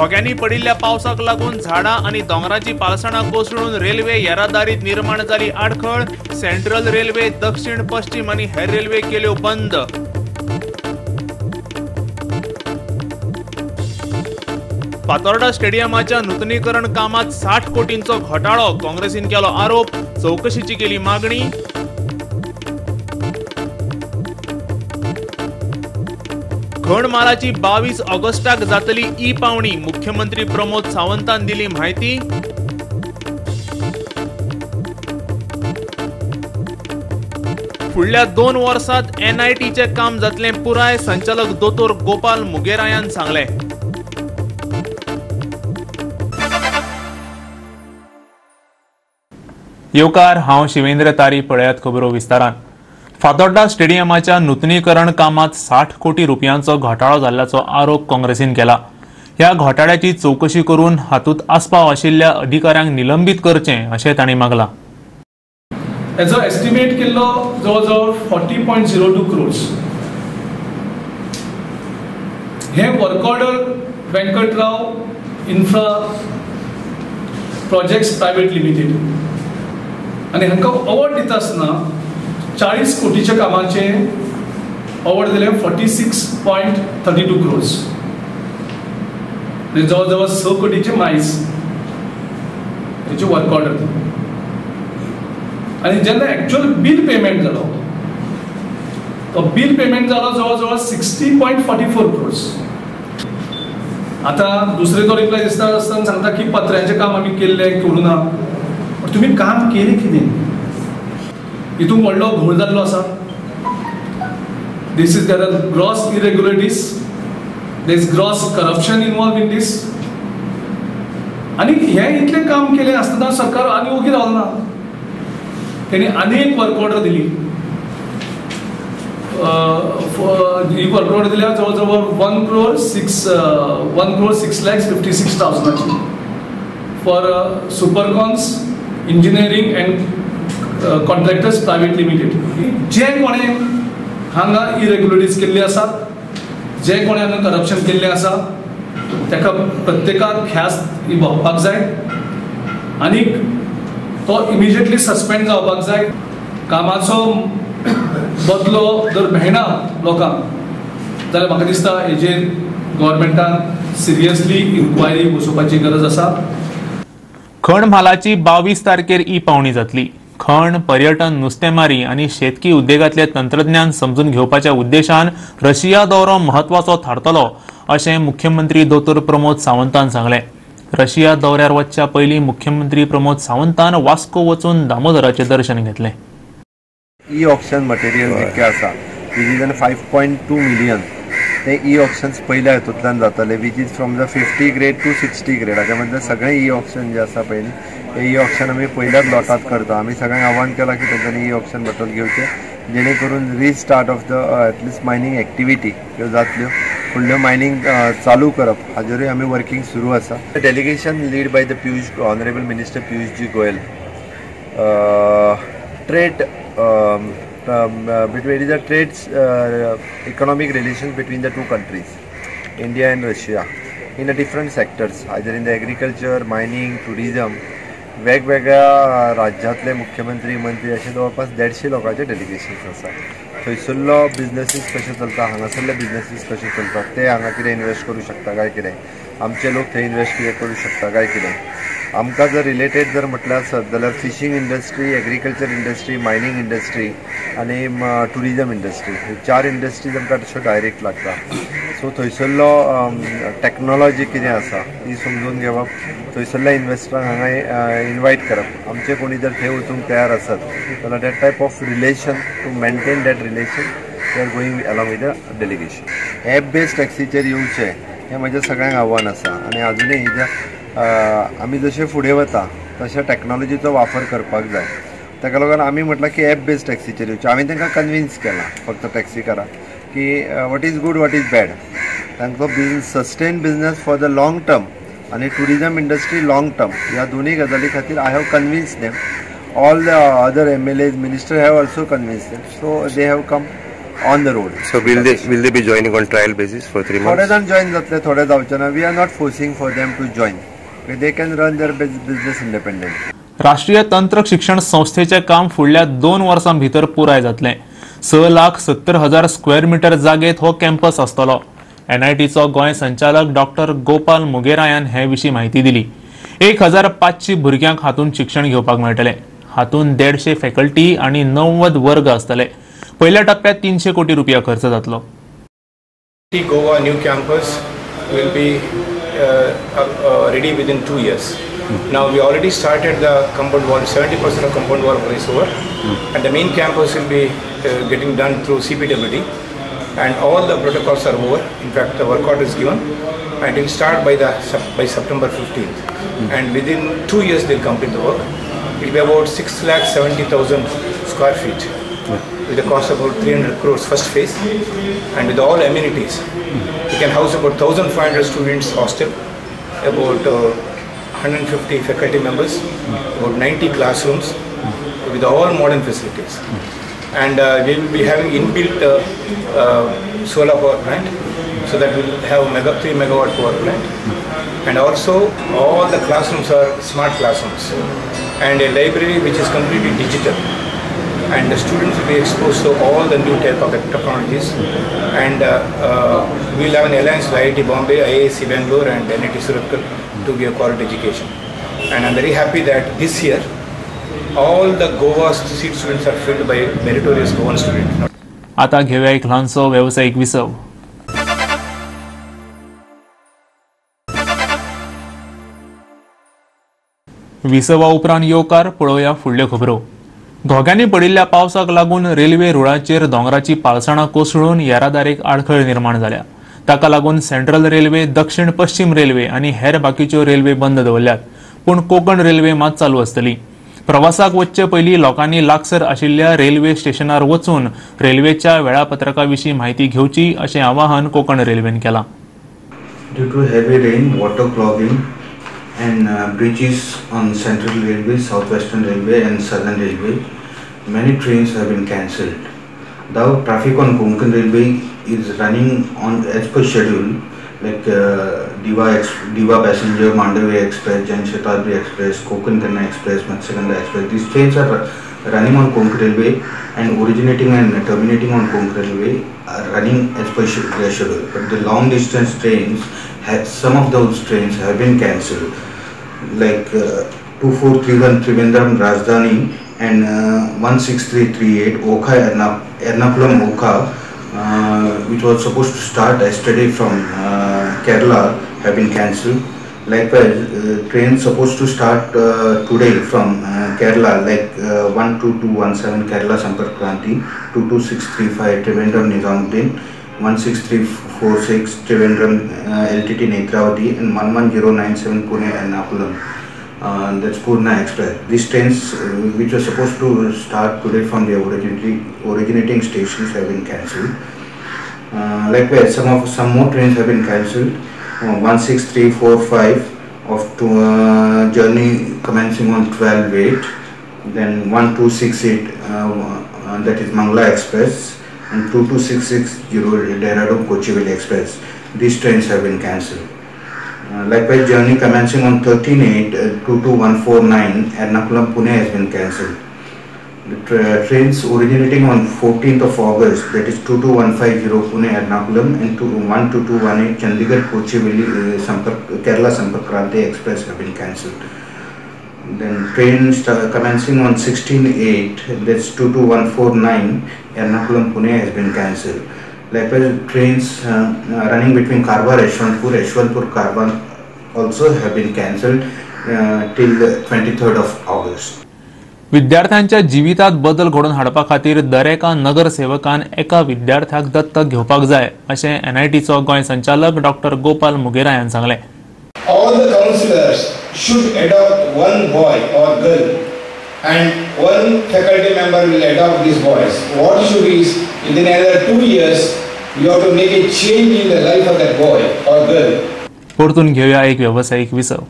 भोग्यांनी पडिल्ल्या पावसाक लागून झाडां आणि दोंगराची पालसणां कोसळून रेल्वे येरादारीत निर्माण जाली आडखळ। सेंट्रल रेल्वे, दक्षिण पश्चिम आणि हेर रेल्वे केल्यो बंद। फातोर्डा स्टेडियमाच्या नूतनीकरण कामात 60 कोटींचो घोटाळो, काँग्रेसीन केलो आरोप, चौकशीची केली मागणी। खण मालाची 22 ऑगस्टाक जातली ई पावणी, मुख्यमंत्री प्रमोद सावंतान दिली माहिती। फुडल्या 2 वर्सांत NITचे काम जातले पुराय, संचालक दोतोर गोपाल मुगेरायान सांगले। येवकार, हांव शिवेंद्र तारी। पळयात खबरो विस्तारान। फातोर्डा स्टेडियमाच्या नूतनीकरण कामात 60 कोटी रुपयांचो घोटाळो जाल्ल्याचो आरोप काँग्रेसीन केला। ह्या घोटाळ्याची चौकशी करून हातूंत आस्पाव आशिल्ल्या अधिकाऱ्यांक निलंबित करचे अशें तांणी मागला। हेजो एस्टिमेट केल्लो जवळजवळ 40.02 crores। हे work order Venkatrao infra projects private limited आणि हांकां अवॉर्ड दिता आसतना 40 कोटीच्या कामाचे अवॉर्ड दिले 46.32 crores। जवळजवळ 6 कोटीचे मायज हेचे वर्क ऑर्डर दिले। आणि जेन्ना एक्चुअल बिल पेमेंट जालो, तो बिल पेमेंट जालो जवळजवळ 60.44 crores। आता दुसरे तो रिप्लाय दिसता आसतना सांगता की पत्र्यांचे काम आमी केल्ले करूं ना, पण तुमी काम केलें कितें? हितून व्हडलो घोळ जाल्लो आसा। This is there are gross irregularities, there is gross corruption involve in this. आणि हे इतलें काम केलें आसतना सरकार आनी ओगी रावलो ना। तेणी आनी एक वर्क ऑर्डर दिली। ही वर्क ऑर्डर दिल्या जवळजवळ 1,06,56,000 for Supercons Engineering and Contractors Private Limited. जे कोणे हांगा इरेग्युलरिटीज केल्ली आसात, जे कोणे हांगा करप्शन केल्लें आसा, ताका प्रत्येकाक ख्यास्त ही भोगपाक जाय आनी तो इमिजिएटली सस्पेंड जावपाक जाय। कामाचो बदलो जर मेळना लोकांक जाल्यार म्हाका दिसता हेजेर गव्हर्मेंटान सिरियसली इन्क्वायरी बसोवपाची गरज आसा। खण म्हालाची 22 तारखेर ई पावणी जातली। खण, पर्यटन, नुस्तेमारी आणि शेतकी उद्देगातले तंत्रज्ञान समजून घेवपाच्या उद्देशान रशिया दौरो महत्वाचो थारतलो अशें मुख्यमंत्री दोतोर प्रमोद सावंतान सांगलें। रशिया दौऱ्यार वचच्या पयलीं मुख्यमंत्री प्रमोद सावंतान वास्को वचून दामोदराचें दर्शन घेतलें। ई ऑक्शन मटेरियल जितकें आसा विच इज 5.2 million ते ई ऑक्शन्स पयल्या हेतूंतल्यान जातले, which is from the 50 grade two 60 grade. हाच्या मदले सगळे ई ऑक्शन जे आसा पळय ते ई ऑक्शन आमी पयल्याच लॉटात करता। आमी सगळ्यांक आव्हान केलां की तेंच्यांनी ई ऑक्शन बद्दल घेवचें, जेणे करून restart of the at least mining activity ह्यो जातल्यो, फुडल्यो मायनींग चालू करप हाजेरूय आमी वर्किंग सुरू आसा। Delegation led by the honourable minister Piyush ji Goyal. Trade between the trades economic relations between the two countries, India and Russia, in the different sectors, either in the agriculture, mining, tourism. वेगवेगळ्या राज्यांतले मुख्यमंत्री, मंत्री अशे जवळपास 150 लोकांचे डेलिगेशन्स आसा। थंयसरलो बिजनेसीस कशे चलता, हांगासरले बिजनेसीस कशे चलतात, ते हांगा कितें इन्वेस्ट करूं शकता काय कितें, आमचे लोक थंय इन्वेस्ट कितें करूं शकता काय कितें। आमकां जर रिलेटेड जर म्हटल्यार आसत जाल्यार fishing industry, agriculture industry, mining industry आनी टुरिजम इंडस्ट्री, ह्यो 4 इंडस्ट्रीज आमकां तश्यो डायरेक्ट लागता। सो थंयसरलो टॅक्नॉलॉजी कितें आसा ती समजून घेवप, थंयसरल्या इन्वेस्टरांक हांगा इनवायट करप। आमचे कोणी जर थंय वचूंक तयार आसत जाल्यार that type of relation, to maintain that relation, we are going along with the delegation. App based टॅक्सीचेर येवचें हें म्हजें सगळ्यांक आव्हान आसा। आनी आजुनूय हेज्या आमी जशे फुडें वता तशे टॅक्नॉलॉजीचो वापर करपाक जाय। ताका लागून आमी म्हटलां की एप बेस्ड टॅक्सीचेर येवचें। हांवें तांकां कन्विन्स केलां फक्त टॅक्सीकारांक की what is good, what is bad. तांचो sustain business for the long term आनी टुरिजम इंडस्ट्री लाँग टर्म, ह्या दोनूय गजाली खातीर I have convince them. All the other MLAs, minister have also convince them. So they have come on the road. So will they be joining on trial basis for 3 months? थोडे जाण join जातले, थोडे जावचे ना. We are not forcing for them to join. They can run their business independently. राष्ट्रीय तंत्र शिक्षण संस्थेचे काम फुडल्या 2 वर्सां भितर पुराय जातले. 6,70,000 स्क्वेअर मीटर जागेत हो कॅम्पस आसतलो. NITचो गोंय संचालक डॉक्टर गोपाल मुगेरायान हे विशीं माहिती दिली. 1,500 भुरग्यांक हातून शिक्षण घेवपाक मेळटले. हातून 150 फॅकल्टी आणि 90 वर्ग आसतले. पहिल्या टप्प्यात 300 कोटी रुपया खर्च जातलो. Goa new campus will be ready within 2 years. Now we already started the compound wall. 70% of compound wall is over, and the main campus will be getting done through CPWD, and all the protocols are over. In fact, the work order is given, and it will start by September 15th. And within 2 years they'll complete the work. It will be about 6,70,000 square feet, with a cost of about 300 crores first phase, and with all amenities. We can house about 1,500 students hostel, about 150 faculty members, about 90 classrooms, with all modern facilities. And we will be having inbuilt solar power plant, so that we will have 3 megawatt power plant. And also all the classrooms are smart classrooms, and a library which is completely digital. And the students will be exposed to all the new type of technologies, and we will have an alliance with IIT Bombay, IISc Bangalore and NIT Surat to give quality education. And I'm very happy that this year all the Goa seat students are filled by meritorious Goan students. आता घेऊया एक ल्हानसो व्यावसायिक विसव. विसवा उपरांत येवकार पळोवया फुडल्यो खबरो. धोग्यांनी पडिल्ल्या पावसाक लागून रेल्वे रुळाचेर दोंगराची पालसणां कोसळून येरादारीक आडखळ निर्माण जाल्या. ताका लागून सेंट्रल रेल्वे, दक्षिण पश्चिम रेल्वे आनी हेर बाकीच्यो रेल्वे बंद दवरल्यात. पूण कोंकण रेल्वे मात चालू आसतली. प्रवासाक वचचे पयलीं लोकांनी लागसर आशिल्ल्या रेल्वे स्टेशनार वचून रेल्वेच्या वेळापत्रका विशीं म्हायती घेवची अशें आवाहन कोंकण रेल्वेन केलां. Due to heavy rain, water clogging and bridges on Central Railway, Southwestern Railway and Southern Railway, many trains have been cancelled. Though traffic on Konkan Railway is running on as per schedule, like Diva Passenger, Mandalay Express, Jan Shatabdi Express, Konkan Kanna Express, Matsyaganada Express. These trains are running on Konkan Railway and originating and terminating on Konkan Railway are running as per their schedule. But the long distance trains, some of those trains have been cancelled. Like 2431 Trivandrum Rajdhani and 16338 Okha Ernakulam Okha, which was supposed to start yesterday from Kerala, have been cancelled. Likewise, trains supposed to start today from Kerala, like 12217 Kerala Sampark Kranti, 22635 Trivandrum Nizamuddin, 16346 Trivandrum LTT Netravati, and 11097 Pune Ernakulam. That's Purna Express. These trains, which were supposed to start today from the originating stations, have been cancelled. Likewise, some more trains have been cancelled. 16345 of journey commencing on 12/8, then 1268 that is Mangla Express, and 22660 Dehradun Kochiveli Express. These trains have been cancelled. Likewise, journey commencing on 13/8 22149 Ernakulam Pune has been cancelled. The trains originating on 14th of August, that is 22150 Pune Ernakulam and 12218 Chandigarh Kochiveli Kerala Sampark Kranti Express have been cancelled. Then trains commencing on 16/8, that's 22149 Ernakulam Pune has been cancelled. Likewise, trains running between Karwar Yeshwantpur Karwar also have been cancelled till the 23rd of August. विद्यार्थ्यांच्या जिवितात बदल घडोवन हाडपा खातीर दरेका नगरसेवकान एका विद्यार्थ्याक दत्तक घेवपाक जाय अशें NITचो गोंय संचालक डॉक्टर गोपाल मुगेरा सांगलें. All the councillors should adopt one boy or girl, and one faculty member will adopt these boys. What issue is, in another 2 years, you have to make a change in the life of that boy or girl. परतून घेऊया एक व्यावसायिक विसव.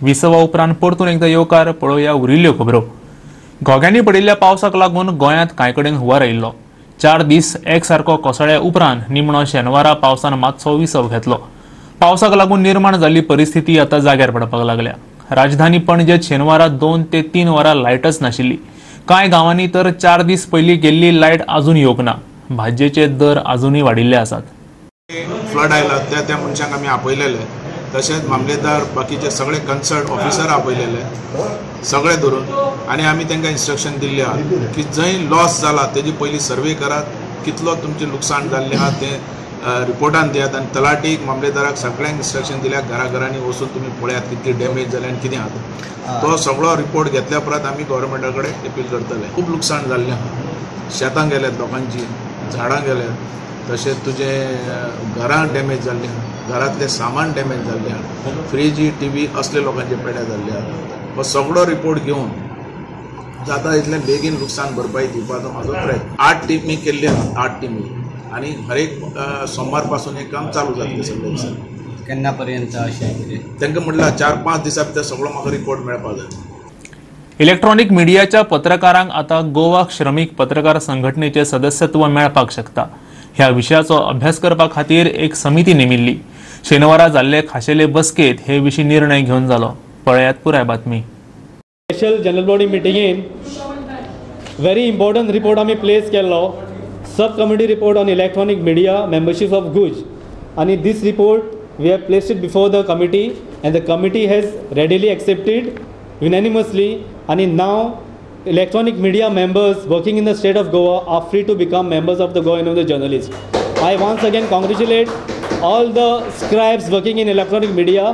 विसवा उपरांत परतून एकदा येवकार पळोवया उरिल्ल्यो खबरो. घोग्यांनी पडिल्ल्या पावसाक लागून गोंयांत कांय कडेन हुंवार आयिल्लो. 4 दीस एकसारको कोसळ्या उपरांत निमणो शेनवारा पावसान मातसो विसव घेतलो. पावसाक लागून निर्माण जाल्ली परिस्थिती आतां जाग्यार पडपाक लागल्या. राजधानी पणजेत शेनवारा 2 ते 3 वरां लायटच नाशिल्ली. कांय गांवांनी तर 4 दीस पयलीं गेल्ली लायट अजून येवंक ना. भाजयेचे दर अजूनय वाडिल्ले आसात. फ्लड आयला त्या मनशांक आमी आपयलेले, तशेंच मामलेदार बाकीचे सगळे कन्सर्न ऑफिसर आपयलेले सगळे धरून, आनी आमी तांकां इन्स्ट्रक्शन दिल्ले आहा की जंय लॉस जाला तेजी पयलीं सर्वे करात, कितलो तुमचें लुकसाण जाल्लें आहा तें रिपोर्टान दियात, आनी तलाटीक मामलेदाराक सगळ्यांक इन्स्ट्रक्शन दिल्या घराघरांनी वचून तुमी पळयात कितली डॅमेज जालें आनी कितें आहा. तो सगळो रिपोर्ट घेतल्या उपरांत आमी गव्हर्मेंटा कडेन अपील करतले. खूब लुकसाण जाल्लें आहा, शेतां गेल्यात लोकांची, झाडां गेल्यात, तशेंच तुजे घरां डॅमेज जाल्लीं आहा, घरांतलें सामान डॅमेज जाल्लें आहा, फ्रीज टीव्ही असले लोकांचे पेड्या जाल्ले आहा. हो सगळो रिपोर्ट घेवन जाता इतलें बेगीन लुकसाण भरपाई दिवपाचो म्हाजो प्रयत्न. 8 टिमी केल्ली आहा, 8 टिमी, आनी हर एक सोमार पासून हे काम चालू जातलें सगळें दिसा. केन्ना पर्यंत अशें तांकां म्हटल्यार 4-5 दिसां भितर सगळो म्हाका रिपोर्ट मेळपाक जाय. इलेक्ट्रॉनिक मिडियाच्या पत्रकारांक आता गोवा श्रमिक पत्रकार संघटनेचे सदस्यत्व मेळपाक शकता. ह्या विशयाचो अभ्यास करपा खातीर एक समिती नेमिल्ली. शेनवारा जाल्ले खाशेले बसकेत हे विशीं निर्णय घेवन जालो. पळयात पुराय बातमी. स्पेशल जनरल बॉडी मिटिंगेन व्हेरी इम्पॉर्टंट रिपोर्ट आमी प्लेस केल्लो, sub committee report on electronic media membership of GUJ, आणि this report we have placed it before the committee and the committee has readily accepted unanimously, and now electronic media members working in the state of Goa are free to become members of the Goa Union of the Journalists. I once again congratulate all the scribes working in electronic media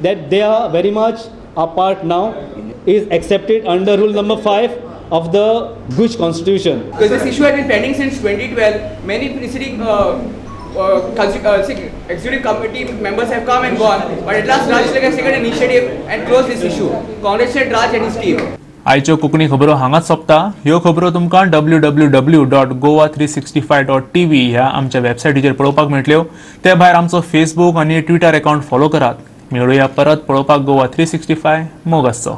that they are very much a part now is accepted under rule number 5 of the Guj constitution. Because this issue has been pending since 2012. Many preceding executive committee members have come and gone, but at last Raj has taken an initiative and closed this issue. Congratulate Raj and his team. आयच्यो कोंकणी खबरो हांगाच सोंपता. ह्यो खबरो तुमकां www.goa365.tv ह्या आमच्या वेबसायटीचेर पळोवपाक मेळटल्यो. ते भायर आमचो फेसबूक आनी ट्विटर अकाउंट फॉलो करात. मेळुया परत पळोवपाक गोवा 365 मोग आसचो.